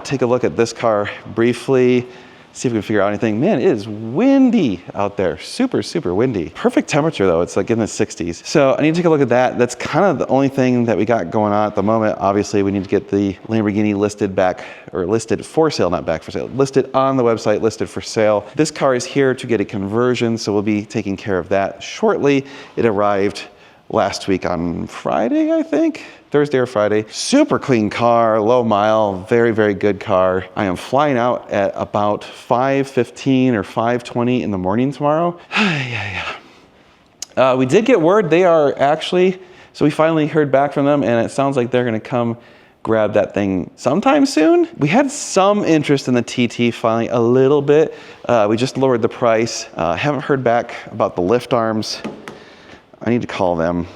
take a look at this car briefly, see if we can figure out anything. Man, it is windy out there. Super windy. Perfect temperature though. It's like in the 60s. So I need to take a look at that. That's kind of the only thing that we got going on at the moment. Obviously, we need to get the Lamborghini listed for sale, not back for sale, listed on the website, listed for sale. This car is here to get a conversion, so we'll be taking care of that shortly. It arrived last week on Friday, I think. Thursday or Friday. Super clean car, low mile, very good car. I am flying out at about 5:15 or 5:20 in the morning tomorrow. We did get word they are actually, so we finally heard back from them, and it sounds like they're gonna come grab that thing sometime soon. We had some interest in the TT finally, a little bit. We just lowered the price. Haven't heard back about the lift arms. I need to call them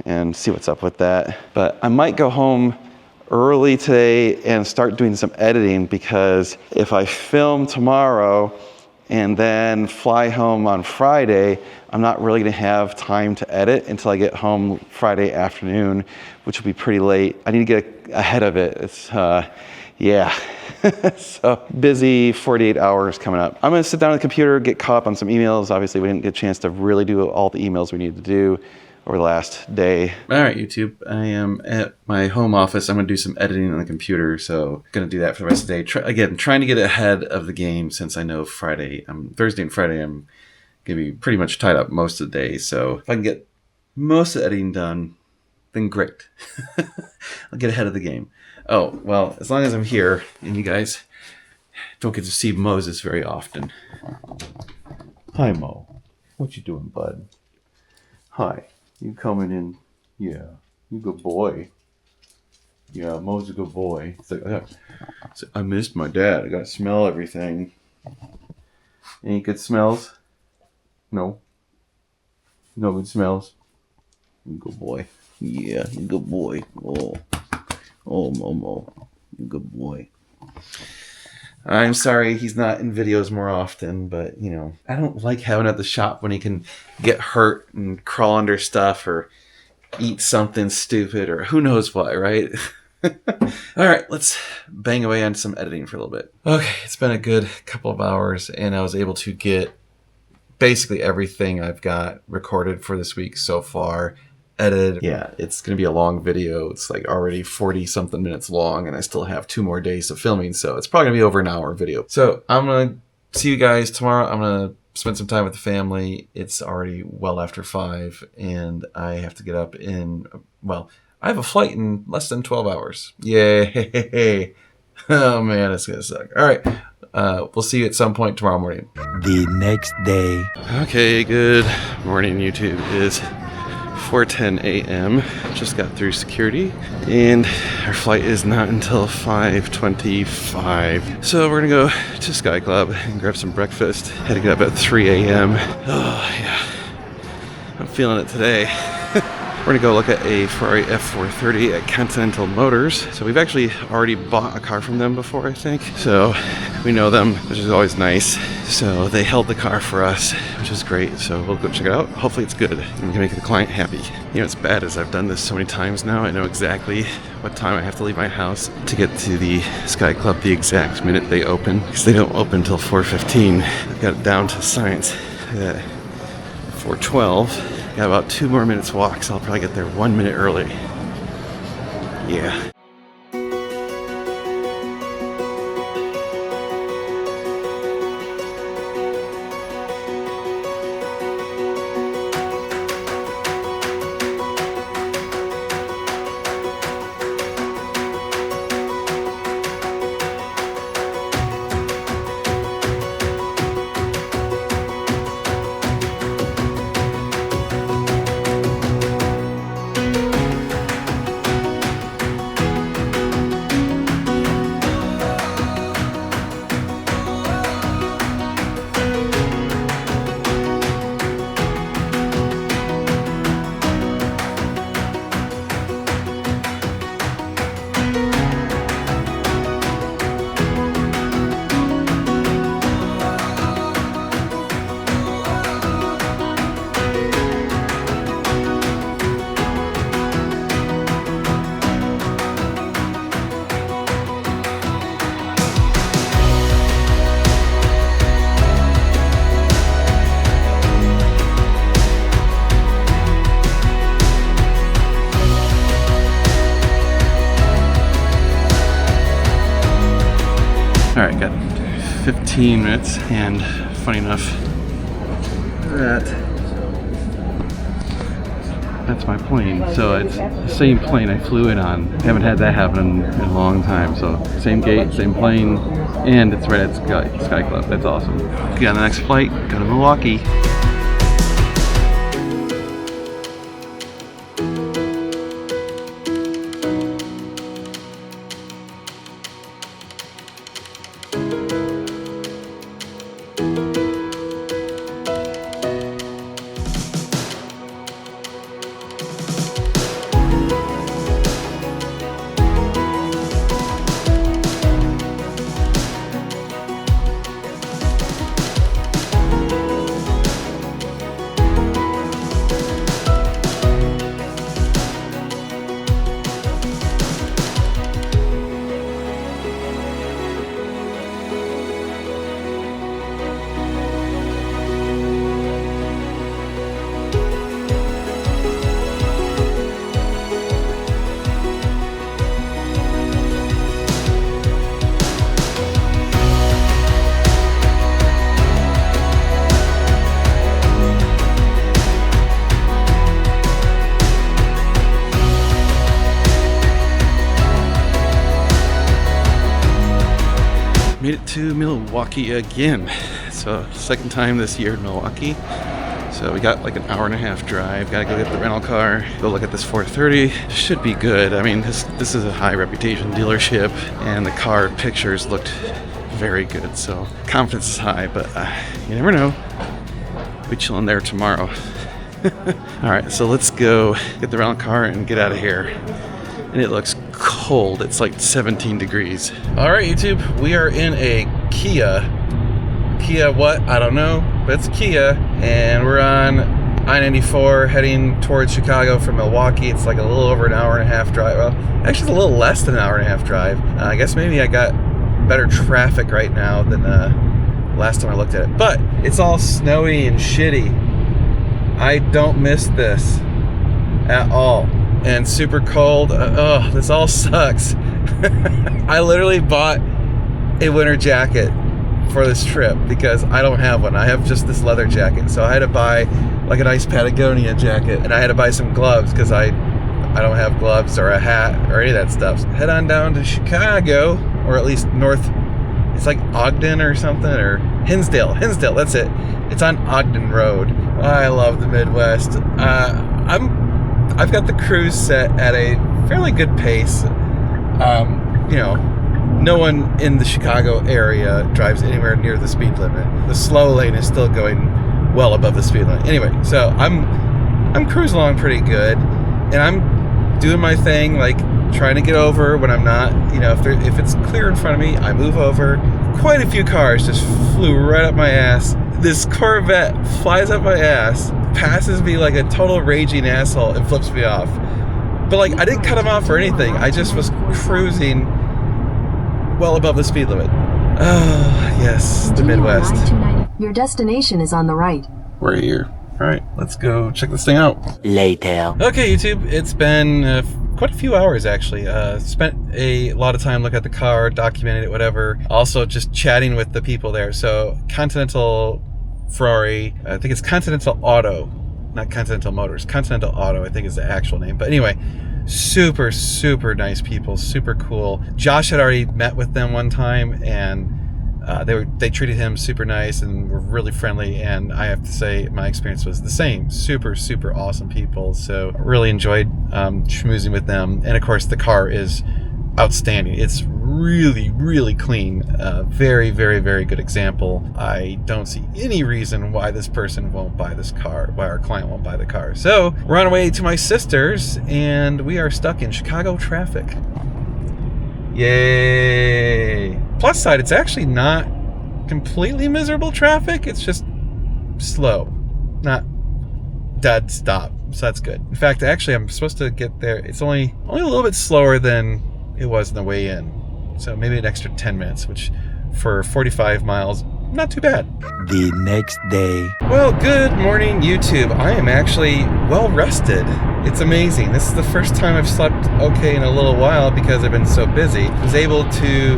and see what's up with that. But I might go home early today and start doing some editing, because if I film tomorrow and then fly home on Friday, I'm not really gonna have time to edit until I get home Friday afternoon, which will be pretty late. I need to get ahead of it. It's, yeah. So busy 48 hours coming up. I'm gonna sit down at the computer, get caught up on some emails. Obviously, we didn't get a chance to really do all the emails we needed to do over the last day. All right, YouTube, I am at my home office. I'm gonna do some editing on the computer, so gonna do that for the rest of the day. Again, trying to get ahead of the game, since I know Thursday and Friday, I'm gonna be pretty much tied up most of the day. So if I can get most of the editing done, then great. I'll get ahead of the game. Oh, well, as long as I'm here, and you guys don't get to see Moses very often. Hi, Mo. What you doing, bud? Hi. You coming in? Yeah. You good boy. Yeah, Mo's a good boy. It's like, I missed my dad. I gotta smell everything. Any good smells? No. No good smells? You good boy. Yeah, you good boy. Oh, Momo. You good boy. I'm sorry he's not in videos more often, but, I don't like having him at the shop when he can get hurt and crawl under stuff or eat something stupid or who knows what, right? All right, let's bang away on some editing for a little bit. Okay, it's been a good couple of hours, and I was able to get basically everything I've got recorded for this week so far edited. Yeah, it's going to be a long video. It's like already 40 something minutes long, and I still have 2 more days of filming, so it's probably going to be over an hour video. So I'm going to see you guys tomorrow. I'm going to spend some time with the family. It's already well after 5, and I have to get up I have a flight in less than 12 hours. Yay. Oh man, it's going to suck. All right. we'll see you at some point tomorrow morning. The next day. Okay, good morning, YouTube. It is 4:10 a.m. Just got through security, and our flight is not until 5:25. So we're gonna go to Sky Club and grab some breakfast. Had to get up at 3 a.m. Oh yeah, I'm feeling it today. We're gonna go look at a Ferrari F430 at Continental Motors. So we've actually already bought a car from them before, I think. So we know them, which is always nice. So they held the car for us, which is great. So we'll go check it out. Hopefully it's good and we can make the client happy. You know, it's bad as I've done this so many times now. I know exactly what time I have to leave my house to get to the Sky Club the exact minute they open, because they don't open until 4:15. I've got it down to science at 4:12. Got about 2 more minutes walk, so I'll probably get there 1 minute early. Yeah. All right, got 15 minutes, and funny enough, that's my plane. So it's the same plane I flew in on. Haven't had that happen in a long time. So same gate, same plane, and it's right at Sky Club. That's awesome. Get on the next flight, go to Milwaukee. Made it to Milwaukee again. So second time this year in Milwaukee. So we got like an hour and a half drive. Gotta go get the rental car, go look at this 430. Should be good. I mean, this is a high reputation dealership, and the car pictures looked very good. So confidence is high, but you never know. We'll be chilling there tomorrow. All right, so let's go get the rental car and get out of here. And it looks cold. It's like 17 degrees. All right, YouTube, we are in a Kia. Kia what? I don't know, but it's Kia. And we're on I-94 heading towards Chicago from Milwaukee. It's like a little over an hour and a half drive. Well, actually it's a little less than an hour and a half drive. I guess maybe I got better traffic right now than last time I looked at it. But it's all snowy and shitty. I don't miss this at all. And super cold. Oh, this all sucks. I literally bought a winter jacket for this trip because I don't have one. I have just this leather jacket. So I had to buy like a nice Patagonia jacket, and I had to buy some gloves because I don't have gloves or a hat or any of that stuff. So head on down to Chicago, or at least It's like Ogden or something, or Hinsdale, that's it. It's on Ogden Road. I love the Midwest. I've got the cruise set at a fairly good pace. You know, no one in the Chicago area drives anywhere near the speed limit. The slow lane is still going well above the speed limit. Anyway, so I'm cruising along pretty good, and I'm doing my thing, like trying to get over when I'm not. You know, if it's clear in front of me, I move over. Quite a few cars just flew right up my ass. This Corvette flies up my ass, passes me like a total raging asshole, and flips me off. But like, I didn't cut him off or anything. I just was cruising well above the speed limit. Oh, yes, the Midwest. Your destination is on the right. We're here. All right, let's go check this thing out. Later. Okay, YouTube, it's been quite a few hours, actually. Spent a lot of time looking at the car, documented it, whatever. Also, just chatting with the people there. So, Continental Ferrari, I think it's Continental Auto, not Continental Motors. Continental Auto, I think is the actual name. But anyway, super, super nice people, super cool. Josh had already met with them one time, and they treated him super nice and were really friendly, and I have to say my experience was the same. Super, super awesome people. So really enjoyed schmoozing with them. And of course, the car is outstanding. It's really, really clean. Very, very, very good example. I don't see any reason why this person won't buy this car, why our client won't buy the car. So we're on our way to my sister's, and we are stuck in Chicago traffic. Yay! Plus side, it's actually not completely miserable traffic. It's just slow, not dead stop. So that's good. In fact, actually, I'm supposed to get there. It's only a little bit slower than it was on the way in. So maybe an extra 10 minutes, which for 45 miles, not too bad. The next day. Well, good morning, YouTube. I am actually well rested. It's amazing. This is the first time I've slept okay in a little while because I've been so busy. I was able to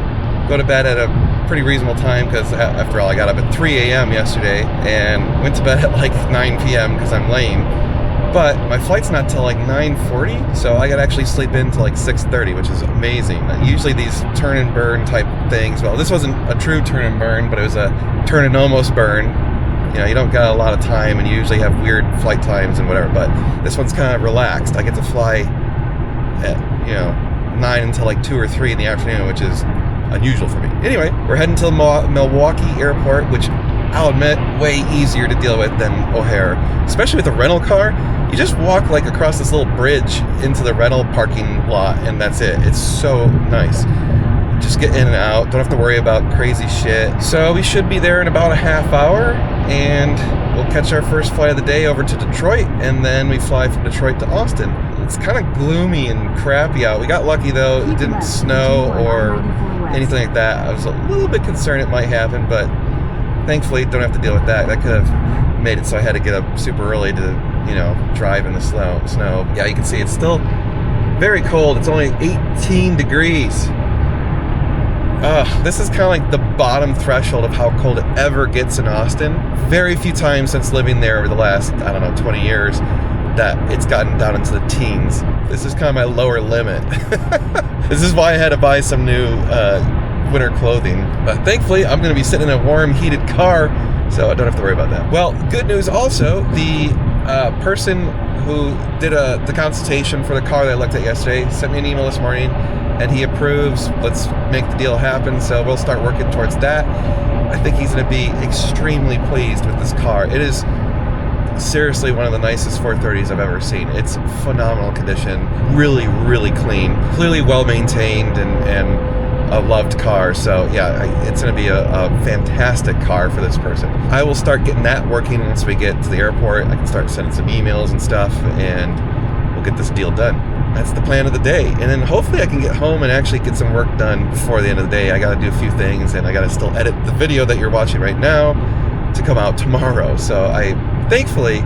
go to bed at a pretty reasonable time because, after all, I got up at 3 a.m. yesterday and went to bed at like 9 p.m. because I'm lame. But my flight's not till like 9:40, so I gotta actually sleep in till like 6:30, which is amazing. Usually these turn and burn type things, well, this wasn't a true turn and burn, but it was a turn and almost burn. You know, you don't got a lot of time, and you usually have weird flight times and whatever, but this one's kind of relaxed. I get to fly at, 9 until like 2 or 3 in the afternoon, which is unusual for me. Anyway, we're heading to Milwaukee Airport, which I'll admit, way easier to deal with than O'Hare. Especially with a rental car, you just walk like across this little bridge into the rental parking lot, and that's it. It's so nice. Just get in and out, don't have to worry about crazy shit. So we should be there in about a half hour, and we'll catch our first flight of the day over to Detroit, and then we fly from Detroit to Austin. It's kind of gloomy and crappy out. We got lucky though, it didn't snow or anything like that. I was a little bit concerned it might happen, but thankfully don't have to deal with that. That could have made it so I had to get up super early to, drive in the snow. Yeah, you can see it's still very cold. It's only 18 degrees. This is kind of like the bottom threshold of how cold it ever gets in Austin. Very few times since living there over the last, 20 years that it's gotten down into the teens. This is kind of my lower limit. This is why I had to buy some new winter clothing. But thankfully, I'm going to be sitting in a warm, heated car, so I don't have to worry about that. Well, good news also, the person who did the consultation for the car that I looked at yesterday sent me an email this morning, and he approves. Let's make the deal happen, so we'll start working towards that. I think he's going to be extremely pleased with this car. It is seriously one of the nicest 430s I've ever seen. It's phenomenal condition, really, really clean, clearly well maintained, and a loved car. So yeah, it's going to be a fantastic car for this person. I will start getting that working once we get to the airport. I can start sending some emails and stuff, and we'll get this deal done. That's the plan of the day. And then hopefully I can get home and actually get some work done before the end of the day. I got to do a few things, and I got to still edit the video that you're watching right now to come out tomorrow. So I thankfully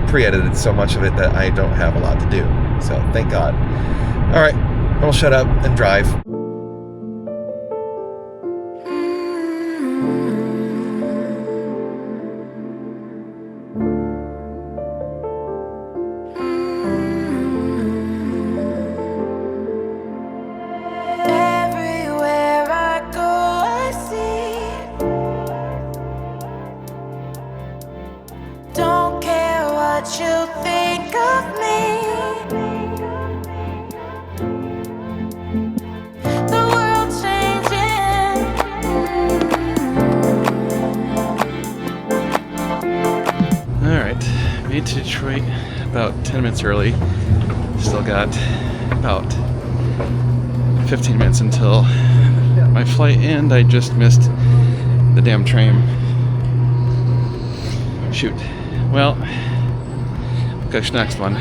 pre-edited so much of it that I don't have a lot to do. So thank God. All right, I'll shut up and drive. Everywhere I go, I see Made to Detroit about 10 minutes early. Still got about 15 minutes until my flight, and I just missed the damn train. Shoot. Well, gosh, next one.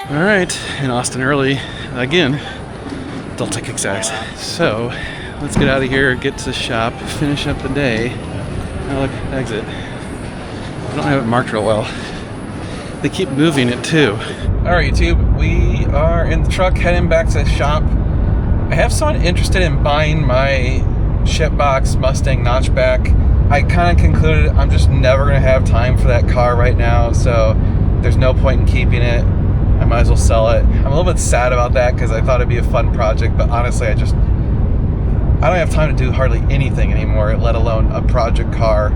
All right, in Austin early again. Delta Kick Ass. So let's get out of here, get to the shop, finish up the day. Oh, look, exit. I don't have it marked real well. They keep moving it too. All right, YouTube, we are in the truck heading back to the shop. I have someone interested in buying my Shipbox Mustang Notchback. I kind of concluded I'm just never gonna have time for that car right now, so there's no point in keeping it. I might as well sell it. I'm a little bit sad about that because I thought it'd be a fun project, but honestly, I don't have time to do hardly anything anymore, let alone a project car.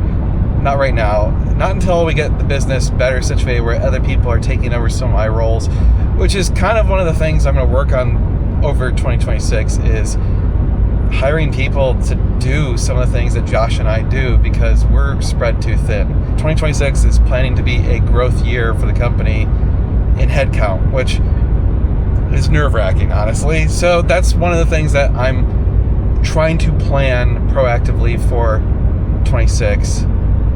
Not right now. Not until we get the business better situated where other people are taking over some of my roles, which is kind of one of the things I'm going to work on over 2026 is hiring people to do some of the things that Josh and I do because we're spread too thin. 2026 is planning to be a growth year for the company in headcount, which is nerve-wracking, honestly. So that's one of the things that I'm trying to plan proactively for 26.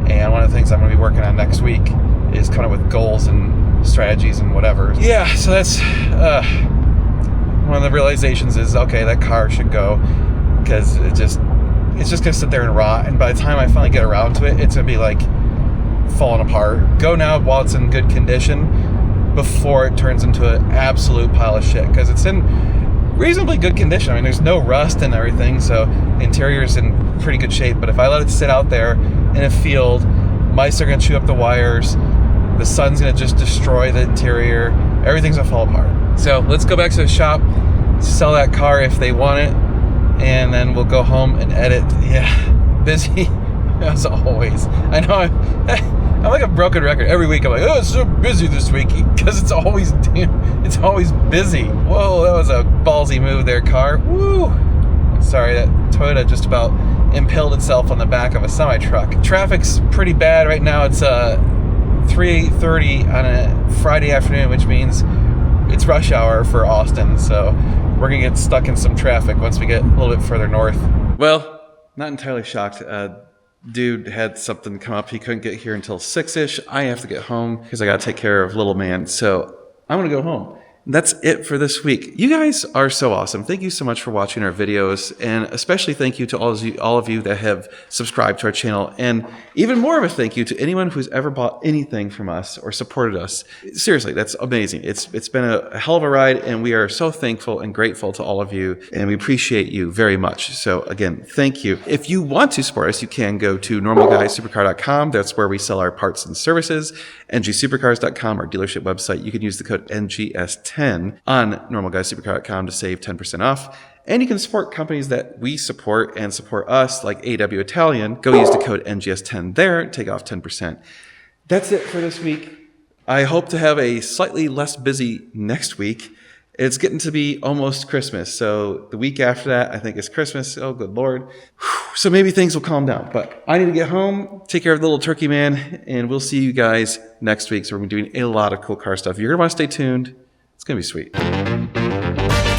And one of the things I'm going to be working on next week is coming up with goals and strategies and whatever. Yeah, so that's one of the realizations is, okay, that car should go because it's just going to sit there and rot. And by the time I finally get around to it, it's going to be like falling apart. Go now while it's in good condition before it turns into an absolute pile of shit, because it's in reasonably good condition. I mean, there's no rust and everything, so the interior is in pretty good shape. But if I let it sit out there in a field, mice are going to chew up the wires, the sun's going to just destroy the interior, everything's going to fall apart. So let's go back to the shop, sell that car if they want it, and then we'll go home and edit. Yeah, busy as always. I know I'm like a broken record. Every week I'm like, oh, it's so busy this week because it's always busy. Whoa, that was a ballsy move there, car. Woo! Sorry, that Toyota just about impaled itself on the back of a semi-truck. Traffic's pretty bad right now. It's 3:30 on a Friday afternoon, which means it's rush hour for Austin. So we're gonna get stuck in some traffic once we get a little bit further north. Well, not entirely shocked. Dude had something come up. He couldn't get here until 6-ish. I have to get home because I got to take care of little man. So I'm going to go home. That's it for this week. You guys are so awesome. Thank you so much for watching our videos, and especially thank you to all of you that have subscribed to our channel, and even more of a thank you to anyone who's ever bought anything from us or supported us. Seriously, that's amazing. It's been a hell of a ride, and we are so thankful and grateful to all of you, and we appreciate you very much. So again, thank you. If you want to support us, you can go to normalguysupercar.com. That's where we sell our parts and services. ngsupercars.com, our dealership website. You can use the code NGS10 NGS10 on normalguysupercar.com to save 10% off. And you can support companies that we support and support us, like AW Italian. Go use the code NGS10 there, take off 10%. That's it for this week. I hope to have a slightly less busy next week. It's getting to be almost Christmas, so the week after that, I think it's Christmas. Oh, good Lord. Whew. So maybe things will calm down, but I need to get home, take care of the little turkey man, and we'll see you guys next week. So we're going to be doing a lot of cool car stuff. You're going to want to stay tuned. It's going to be sweet.